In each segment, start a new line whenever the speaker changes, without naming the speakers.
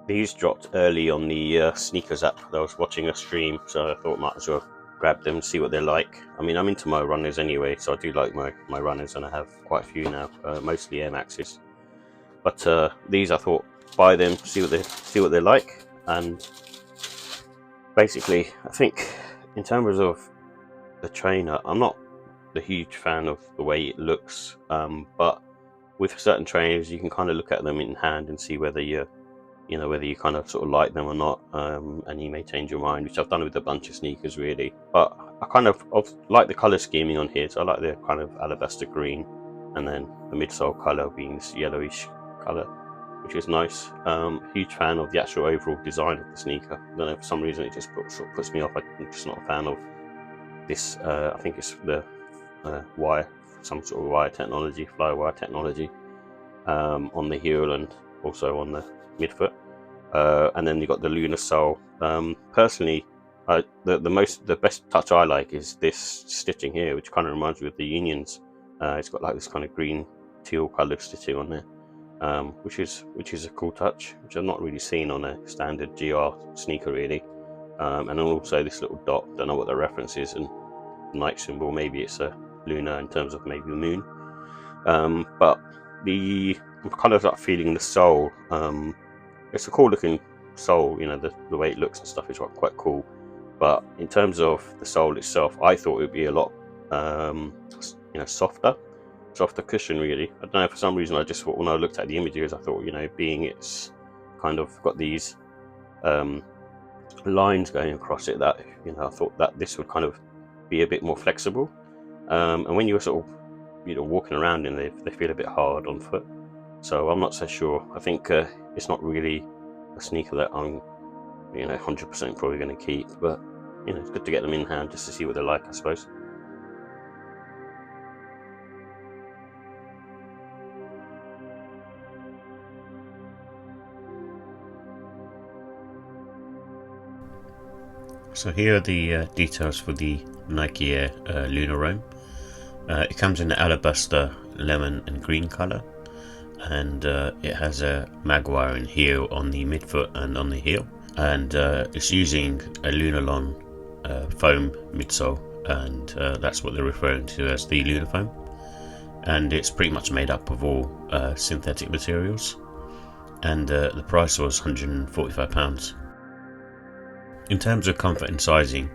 These dropped early on the sneakers app that I was watching a stream, so I thought might as well grab them, see what they're like. I mean, I'm into my runners anyway, so I do like my runners, and I have quite a few now, mostly Air Maxes. But these, I thought, buy them, see what they're like, and basically, I think in terms of the trainer, I'm not the huge fan of the way it looks, but with certain trainers, you can kind of look at them in hand and see whether whether you kind of sort of like them or not, and you may change your mind, which I've done with a bunch of sneakers really. But I kind of like the color scheming on here, so I like the kind of alabaster green, and then the midsole color being this yellowish color, which is nice. Huge fan of the actual overall design of the sneaker. I don't know, for some reason it just sort of puts me off. I'm just not a fan of this. I think it's the wire, some sort of wire technology, fly wire technology, on the heel and also on the midfoot, and then you got the Lunar sole. Personally, the best touch I like is this stitching here, which kind of reminds me of the Unions. It's got like this kind of green teal colored stitching on there, which is a cool touch, which I've not really seen on a standard GR sneaker really. And then also this little dot, don't know what the reference is, and Nike symbol, maybe it's a lunar in terms of maybe the moon. But I'm kind of like feeling the sole. It's a cool looking sole, the way it looks and stuff is quite cool. But in terms of the sole itself, I thought it would be a lot softer cushion really. I don't know, for some reason I just thought, when I looked at the images, I thought, being it's kind of got these lines going across it, that I thought that this would kind of be a bit more flexible, and when you're sort of walking around in there, they feel a bit hard on foot. So I'm not so sure. I think it's not really a sneaker that I'm 100% probably going to keep, but it's good to get them in hand just to see what they're like, I suppose. So here are the details for the Nike Air Lunar Roam. It comes in the alabaster, lemon and green colour, and it has a magwire in heel on the midfoot and on the heel, and it's using a Lunarlon foam midsole, and that's what they're referring to as the Lunar foam, and it's pretty much made up of all synthetic materials, and the price was £145. In terms of comfort and sizing,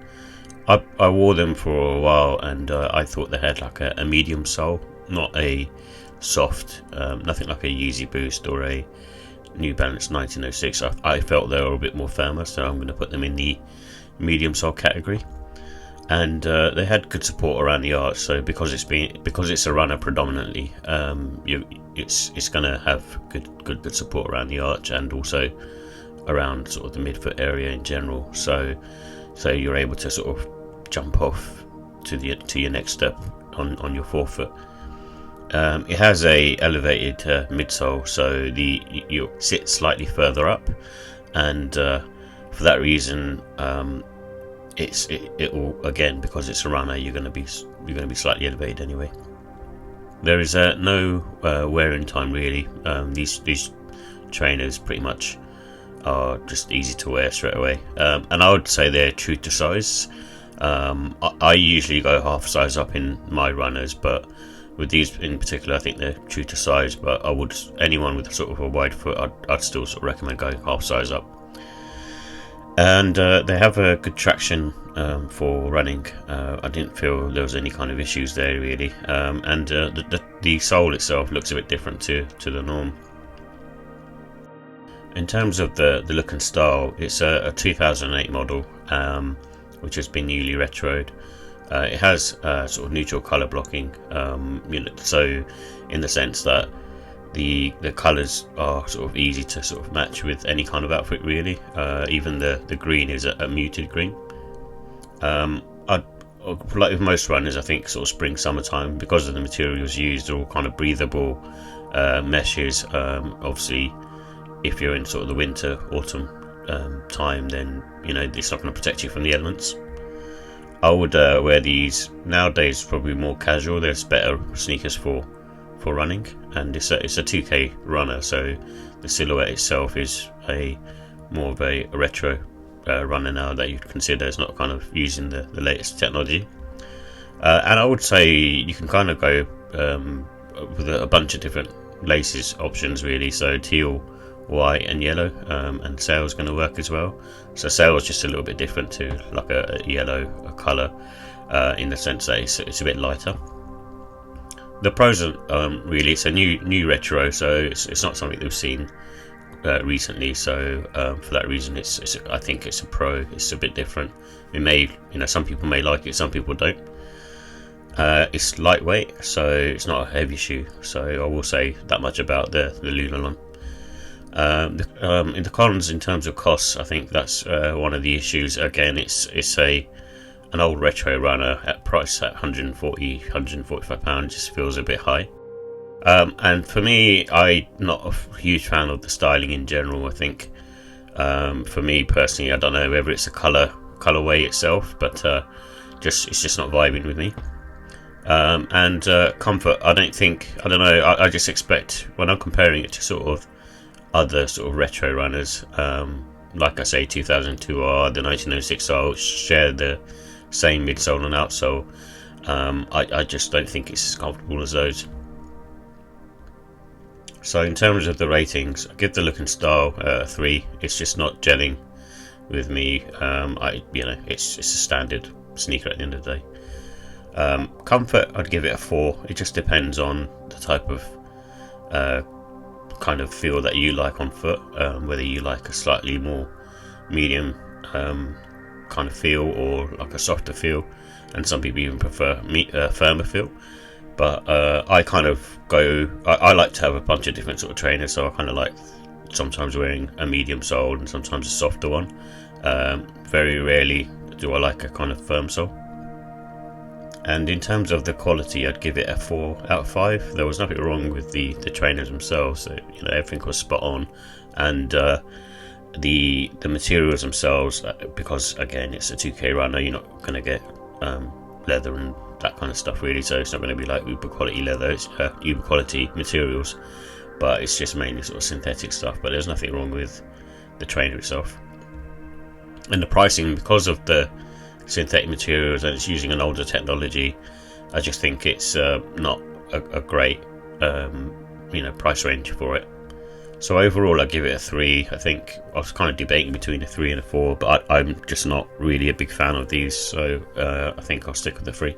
I wore them for a while, and I thought they had like a medium sole, not a soft, nothing like a Yeezy Boost or a New Balance 1906. I felt they were a bit more firmer, so I'm going to put them in the medium sole category. And they had good support around the arch, so because it's a runner predominantly, it's going to have good support around the arch, and also around sort of the midfoot area in general, so you're able to sort of jump off to your next step on your forefoot. It has a elevated midsole, so you sit slightly further up, and for that reason, it will, again, because it's a runner, you're going to be slightly elevated anyway. There is no wearing time really. These trainers pretty much are just easy to wear straight away, and I would say they're true to size. I usually go half size up in my runners, but with these in particular, I think they're true to size. But anyone with sort of a wide foot, I'd still sort of recommend going half size up. And they have a good traction for running. I didn't feel there was any kind of issues there really, and the sole itself looks a bit different to the norm. In terms of the look and style, it's a 2008 model, which has been newly retroed. It has sort of neutral colour blocking, so in the sense that the colours are sort of easy to sort of match with any kind of outfit really. Even the green is a muted green. Like with most runners, I think sort of spring, summertime, because of the materials used, are all kind of breathable meshes. Obviously, if you're in sort of the winter, autumn time, then it's not going to protect you from the elements. I would wear these nowadays, probably more casual. There's better sneakers for running, and it's a 2K runner, so the silhouette itself is a more of a retro runner now that you'd consider is not kind of using the latest technology. And I would say you can kind of go with a bunch of different laces options really. So teal, white and yellow, and sail's going to work as well. So sail is just a little bit different to like a yellow colour, in the sense that it's a bit lighter. The pros are really it's a new retro, so it's not something we've seen recently. So for that reason, I think it's a pro. It's a bit different. It may, some people may like it, some people don't. It's lightweight, so it's not a heavy shoe. So I will say that much about the Lunar one. In the cons, in terms of costs, I think that's one of the issues. Again, it's an old retro runner at price at £145 just feels a bit high. And for me, I'm not a huge fan of the styling in general. I think for me personally, I don't know whether it's a colorway itself, but it's just not vibing with me. And comfort, I don't know, I just expect when I'm comparing it to sort of other sort of retro runners, like I say 2002R, the 1906R, which share the same midsole and outsole, I just don't think it's as comfortable as those. So in terms of the ratings, I give the look and style 3. It's just not gelling with me. It's a standard sneaker at the end of the day. Comfort, I'd give it a 4. It just depends on the type of kind of feel that you like on foot, whether you like a slightly more medium kind of feel or like a softer feel, and some people even prefer firmer feel. But I kind of I like to have a bunch of different sort of trainers, so I kind of like sometimes wearing a medium sole and sometimes a softer one. Very rarely do I like a kind of firm sole. And in terms of the quality, I'd give it a 4 out of 5. There was nothing wrong with the trainers themselves, so everything was spot on. And the materials themselves, because again it's a 2K runner, you're not going to get leather and that kind of stuff really, so it's not going to be like uber quality leather, it's uber quality materials, but it's just mainly sort of synthetic stuff. But there's nothing wrong with the trainer itself. And the pricing, because of the synthetic materials and it's using an older technology, I just think it's not a great price range for it. So overall I give it a 3. I think I was kind of debating between a 3 and a 4, but I'm just not really a big fan of these, so I think I'll stick with the 3.